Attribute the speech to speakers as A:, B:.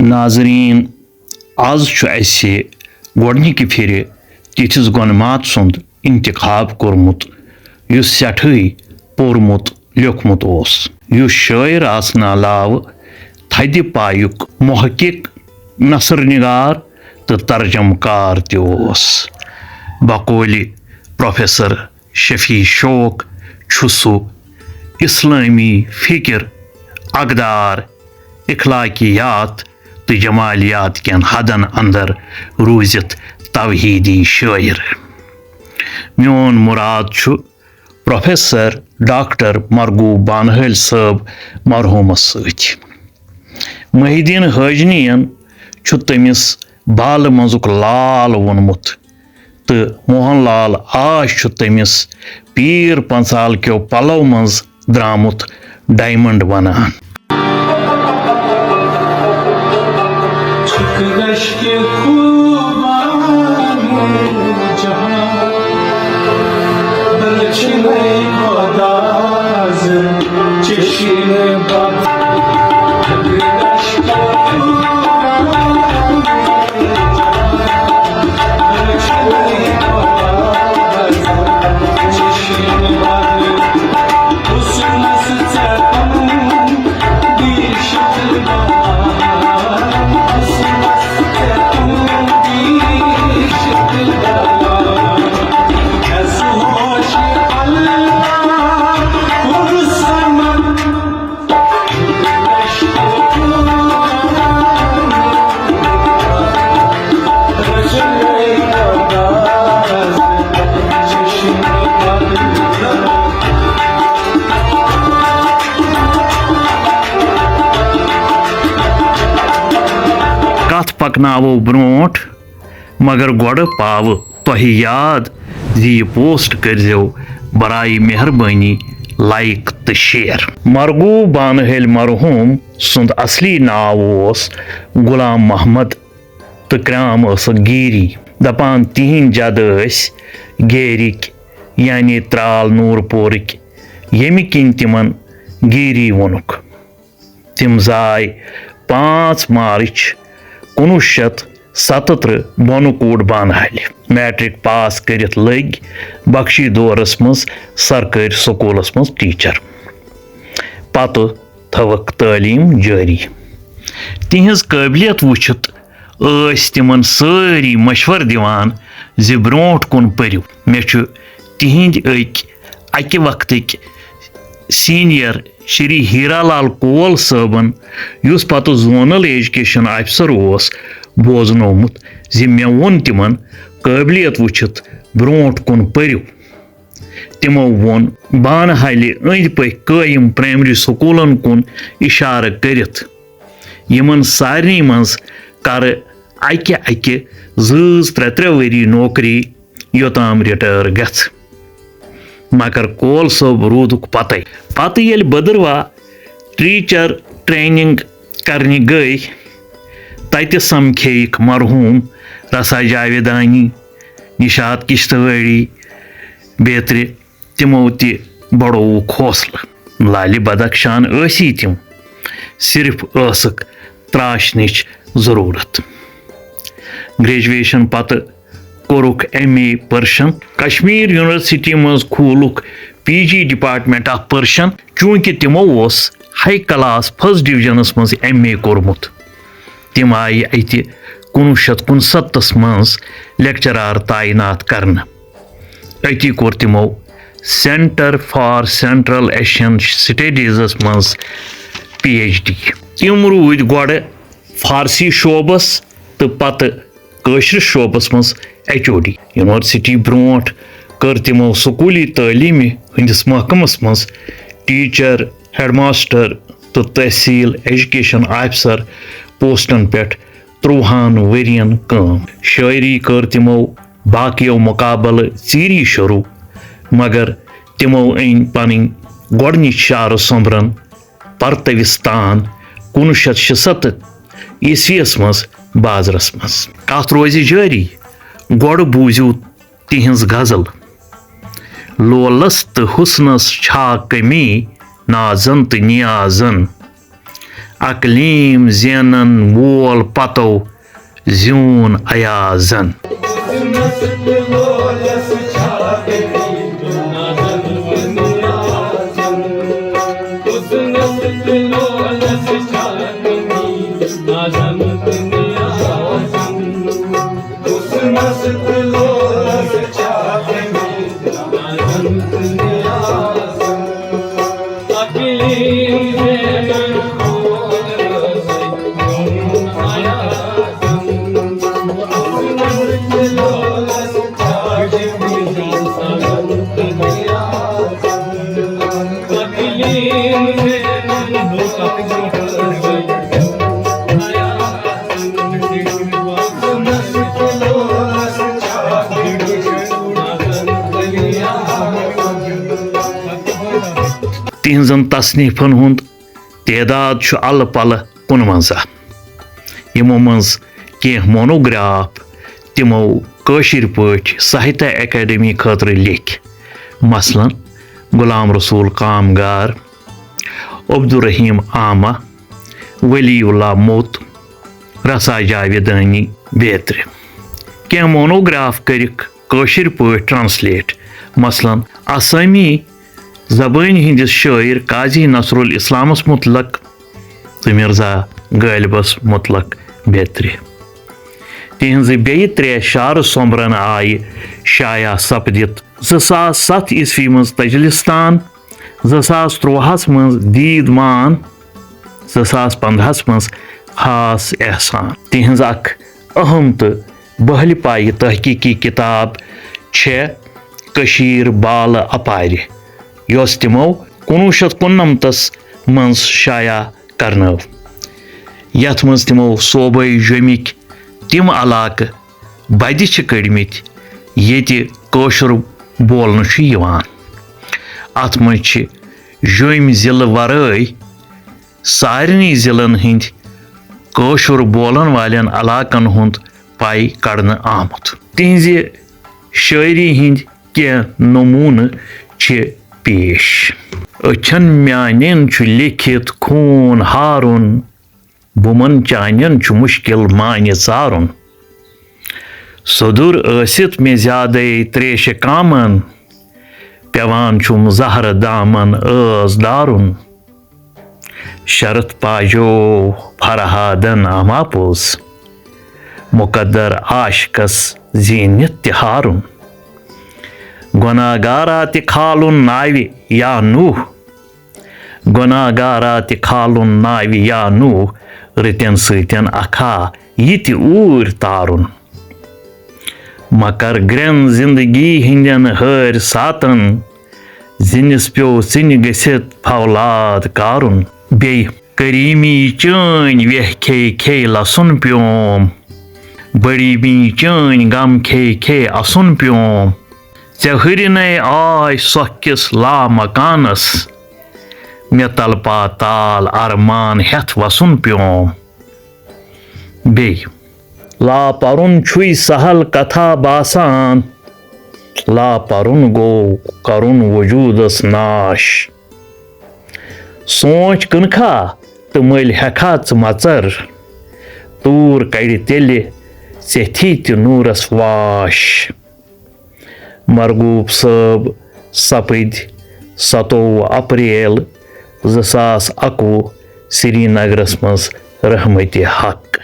A: नाजरीन आज गोडनिकि फिर तिथिस गोनमात सुंद इंतखाब कोर्मुत युस सठई पोरमुत लियोखमुत ओस युस शायर आसना अलाव थदि पायुक मुहक्किक नसर निगार तो तर्जमकार ते ओस बकौल प्रोफेसर शफी शौक छुसु इस्लामी फिक्र अकदार इखलाकियात तो जमालियात केन हदन अंदर रूजित तवहीदी शायर म्योन मुराद छु प्रोफेसर डॉक्टर मरगूब बानहल साहब मरहूमस सत महिदीन हाजनियन छु तमिस बाल मजुक लाल वोनमुत तो मोहन लाल आश छु तमिस पीर पंसाल क्यों पलव मज द्रामुत डायमंड वनान पकनावो ब्रोट मगर गोड़ पाव तोहि याद जी पोस्ट करजो बराई मेहरबानी लाइक तो शेयर मरगूब बानहल मरहूम सुंद असली नाव ओस गुलाम मोहम्मद तो क्राम गिरी दपान तिहिंद जद गेरिक यानी त्राल नूरपोरिक यमि किन तिमन गिरी वोनुक तिम जाय 5 मार्च 1977 बोनुकूट बानहल मैट्रिक पास करित लग बख्शी दौरस मज सरकारी स्कूलस मज टीचर पत थवक तालीम जारी तिहज काबिलियत वुचित तिमन सारी मशवर दिवान जि ब्रोट कुन परिव मे तिहिंद अकि वक्तिक सीनियर श्री हीरालाल कोल साहबन युस पत जोनल एजुकेशन ऑफिसर ओस बोजनोमुत जि मे वोन तिमन काबिलियत वुचित ब्रोट कुन परिव तिमो वोन बानहल अंद पक कायम प्राइमरी स्कूलन कुन इशार करित यमन सारनी मज कर अकि 2-3 वरी नौकरी योताम रिटायर गथ मगर कोल साहब रूदुक पत येल बदरवा टीचर ट्रेनिंग करने गई तत समखेक मरहूम रसा जावेदानी निशात किश्तवाड़ी बेत्र तिमो ति बढ़ोवुक हौसला लाली बदख्शान ऐसी तिम सिर्फ असक त्राशनिच जरूरत ग्रेजुएशन पत कोरुक MA पर्शन कश्मीर यूनिवर्सिटी मज खूलुक PG डिपार्टमेंट ऑफ पर्शन चूंकि तिमो ओस हाई क्लास फर्स्ट डिविजनस मज MA कोर्मुत तिम आय अति 1969 मज लेक्चरार तैनात करन अति कोर तिमो सेंटर फॉर सेंट्रल एशियन स्टडीजस मज PhD तिम रूद गोड़ फारसी शोबस तो पत काशिर शोबस मज HOD यूनिवर्सिटी ब्रोट कर तिमो स्कूली तालीमी हंदिस महकमस मज टीचर हेडमास्टर तो तहसील एजुकेशन ऑफिसर पोस्टन पे 30 वरियन काम शायरी कर तिमो बाकियों मुकाबल चीरी शुरू मगर तिमो अन पन गोडनिच शार सोम्बरन परतविस्तान 1967 ईस्वीस मज बाजरस मज कत रोज जारी गोड़ बूझू तिहंज गजल लोलस तो हुस्नस छा कमी नाजन तो नियाजन अकलीम ज़ेनन वोल पतो ज़्यून अयाज़न। तिहंजन तसनीफन हुंद तेदाद छु अल पल 59 यमो मंज केह मोनोग्राफ तिमो कशिर पठ साहित्य अकादमी खतर लिख मसलन गुलाम रसूल कामगार, अब्दुर्रहीम आमा, वलीउल्लाह मोत, रसा जावेदानी बेत्र केह मोनोग्राफ करिक कशिर पठ ट्रांसलेट मसलन आसामी ज़बान हिंदिस शायर काजी नसरुल इस्लामस मुतलक तो मिर्जा गालिबस मुतलक बेत्र तिहंज बे 3 शार सोमरन आय शाया सपदित 2007 ईस्वी मज तजलिस्तान, 2013 मज दीदमान, 2015 मज खास एहसान। तिहंज अख अहम तो बहल पाई तहकीकी किताब छे कशीर बाल अपार योस तिमो 1999 मज शाया करनव यथ मज तिमो सोबे जमिक तिम इलाक बदि छ कड़मित येति कशुर बोलन छ यिवान। अथ मज छ जम जिले वराय सारनी जिलन हिंद कशुर बोलन वालेन इलाकन हुंद पाई कड़न आमुत। तिहंज शायरी हिंद के नमून छ पेश। अछन म्यानेन छु लिखित खून हारुन, बुमन चानन छु मुश्किल माने चारुन। सदुर असित में ज्यादे त्रेश कामन, पेवान छुम जहर दामन अज दारुन। शरत पाजो फरहादन अमापोस, मुकद्दर आशकस जीनित तिहारुन। गुनागारा तिखालुन नावि या नूह, गुनागारा तिखालुन नावि या नूह, रितन सतन अखा यित ऊर तारुन। मकर ग्रेन जिंदगी हिंदन हर सातन, जिनिस प्यो सिन गसित फौलाद कारुन। बे करीमी चन वेह खे लसुन प्योम, बड़ी मी चन गम खे असुन प्योम। चहरिन आय सोकिस ला मकानस, मे तलपा ताल अरमान हेथ वसुन प्योम। बे ला परुन छुई सहल कथा बासान, ला परुन गो करुन वजूदस नाश। सोच कनखा तो मल हेखा मचर, तूर कड़ तेल सेथी त नूरस वाश। मरगूब सब सपद 17 अप्रैल 2021 श्रीनगरस मज रहमत हक।